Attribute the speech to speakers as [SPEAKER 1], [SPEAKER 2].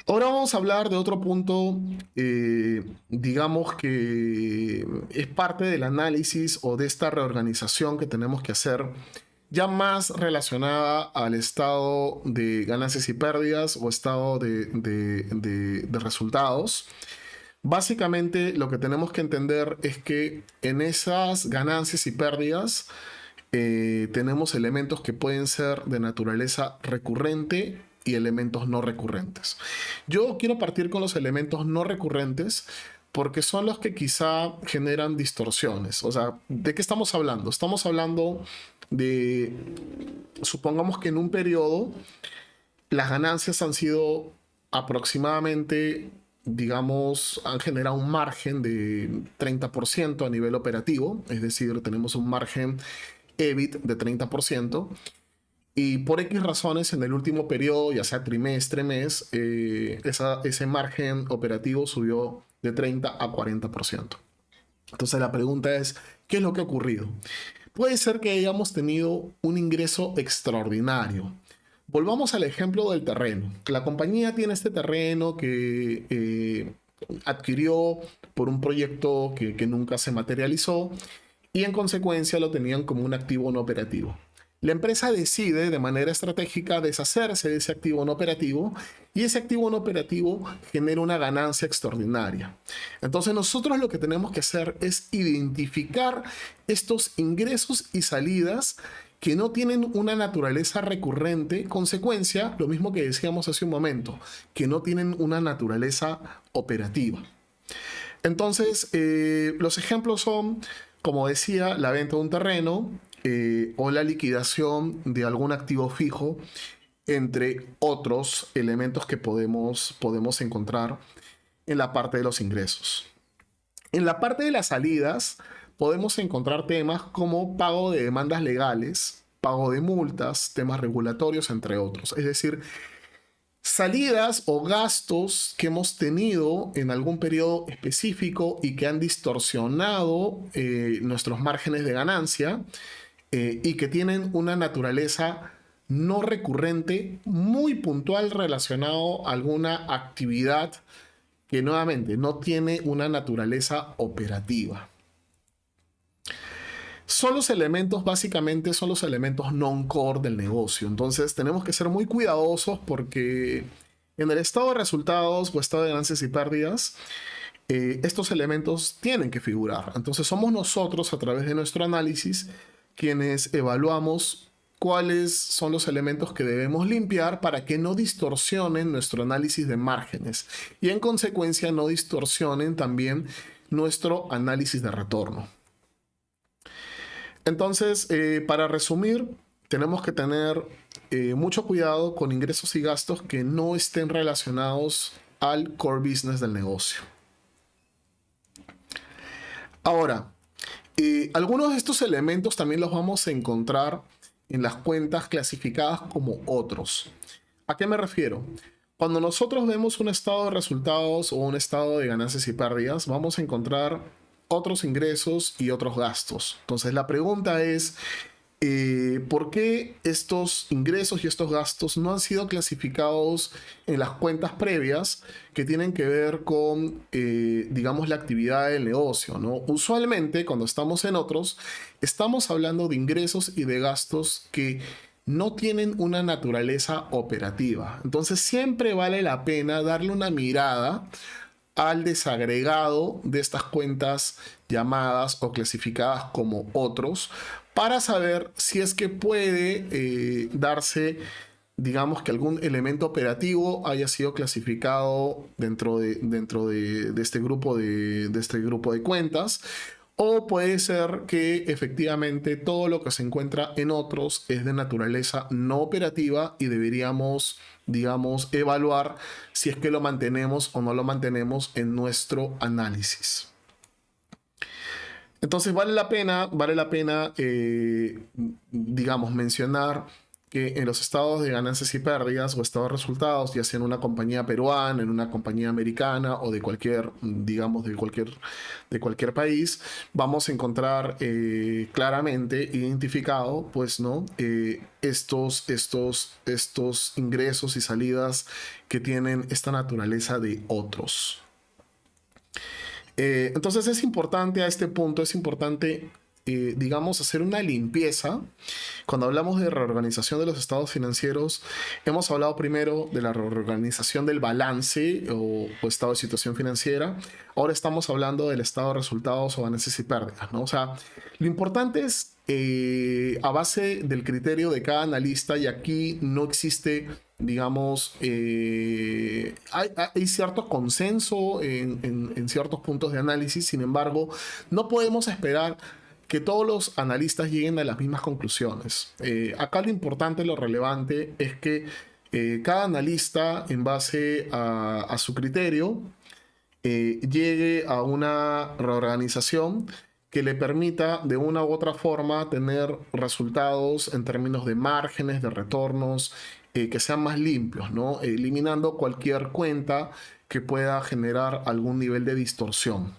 [SPEAKER 1] Ahora vamos a hablar de otro punto, digamos que es parte del análisis o de esta reorganización que tenemos que hacer, ya más relacionada al estado de ganancias y pérdidas o estado de resultados. Básicamente lo que tenemos que entender es que en esas ganancias y pérdidas tenemos elementos que pueden ser de naturaleza recurrente y elementos no recurrentes. Yo quiero partir con los elementos no recurrentes porque son los que quizá generan distorsiones. O sea, ¿de qué estamos hablando? Estamos hablando de, supongamos que en un periodo las ganancias han sido aproximadamente, digamos, han generado un margen de 30% a nivel operativo, es decir, tenemos un margen EBIT de 30%, y por X razones en el último periodo, ya sea trimestre, mes, ese margen operativo subió de 30 a 40%. Entonces la pregunta es, ¿qué es lo que ha ocurrido? Puede ser que hayamos tenido un ingreso extraordinario. Volvamos al ejemplo del terreno. La compañía tiene este terreno que adquirió por un proyecto que nunca se materializó y en consecuencia lo tenían como un activo no operativo. La empresa decide de manera estratégica deshacerse de ese activo no operativo y ese activo no operativo genera una ganancia extraordinaria. Entonces nosotros lo que tenemos que hacer es identificar estos ingresos y salidas que no tienen una naturaleza recurrente, consecuencia, lo mismo que decíamos hace un momento, que no tienen una naturaleza operativa. Entonces, los ejemplos son, como decía, la venta de un terreno o la liquidación de algún activo fijo, entre otros elementos que podemos encontrar en la parte de los ingresos. En la parte de las salidas, podemos encontrar temas como pago de demandas legales, pago de multas, temas regulatorios, entre otros. Es decir, salidas o gastos que hemos tenido en algún periodo específico y que han distorsionado nuestros márgenes de ganancia y que tienen una naturaleza no recurrente, muy puntual relacionado a alguna actividad que nuevamente no tiene una naturaleza operativa. Son los elementos, básicamente, son los elementos non-core del negocio. Entonces tenemos que ser muy cuidadosos porque en el estado de resultados o estado de ganancias y pérdidas, estos elementos tienen que figurar. Entonces somos nosotros, a través de nuestro análisis, quienes evaluamos cuáles son los elementos que debemos limpiar para que no distorsionen nuestro análisis de márgenes y en consecuencia no distorsionen también nuestro análisis de retorno. Entonces, para resumir, tenemos que tener mucho cuidado con ingresos y gastos que no estén relacionados al core business del negocio. Ahora, algunos de estos elementos también los vamos a encontrar en las cuentas clasificadas como otros. ¿A qué me refiero? Cuando nosotros vemos un estado de resultados o un estado de ganancias y pérdidas, vamos a encontrar otros ingresos y otros gastos. Entonces la pregunta es, ¿por qué estos ingresos y estos gastos no han sido clasificados en las cuentas previas que tienen que ver con, digamos, la actividad del negocio, ¿no? Usualmente, cuando estamos en otros, estamos hablando de ingresos y de gastos que no tienen una naturaleza operativa. Entonces, siempre vale la pena darle una mirada al desagregado de estas cuentas llamadas o clasificadas como otros para saber si es que puede darse, digamos, que algún elemento operativo haya sido clasificado dentro de este grupo de cuentas, o puede ser que efectivamente todo lo que se encuentra en otros es de naturaleza no operativa y deberíamos, digamos, evaluar si es que lo mantenemos o no lo mantenemos en nuestro análisis. Entonces vale la pena, digamos, mencionar que en los estados de ganancias y pérdidas o estados de resultados, ya sea en una compañía peruana, en una compañía americana o de cualquier, digamos, de cualquier país, vamos a encontrar claramente identificado, pues, ¿no? Estos ingresos y salidas que tienen esta naturaleza de otros. Entonces es importante a este punto, es importante, digamos, hacer una limpieza. Cuando hablamos de reorganización de los estados financieros, hemos hablado primero de la reorganización del balance o estado de situación financiera. Ahora estamos hablando del estado de resultados o ganancias y pérdidas, ¿no? O sea, lo importante es a base del criterio de cada analista, y aquí no existe, digamos, hay cierto consenso en ciertos puntos de análisis. Sin embargo, no podemos esperar que todos los analistas lleguen a las mismas conclusiones. Acá lo importante, lo relevante es que cada analista, en base a su criterio, llegue a una reorganización que le permita de una u otra forma tener resultados en términos de márgenes, de retornos, que sean más limpios, ¿no? Eliminando cualquier cuenta que pueda generar algún nivel de distorsión.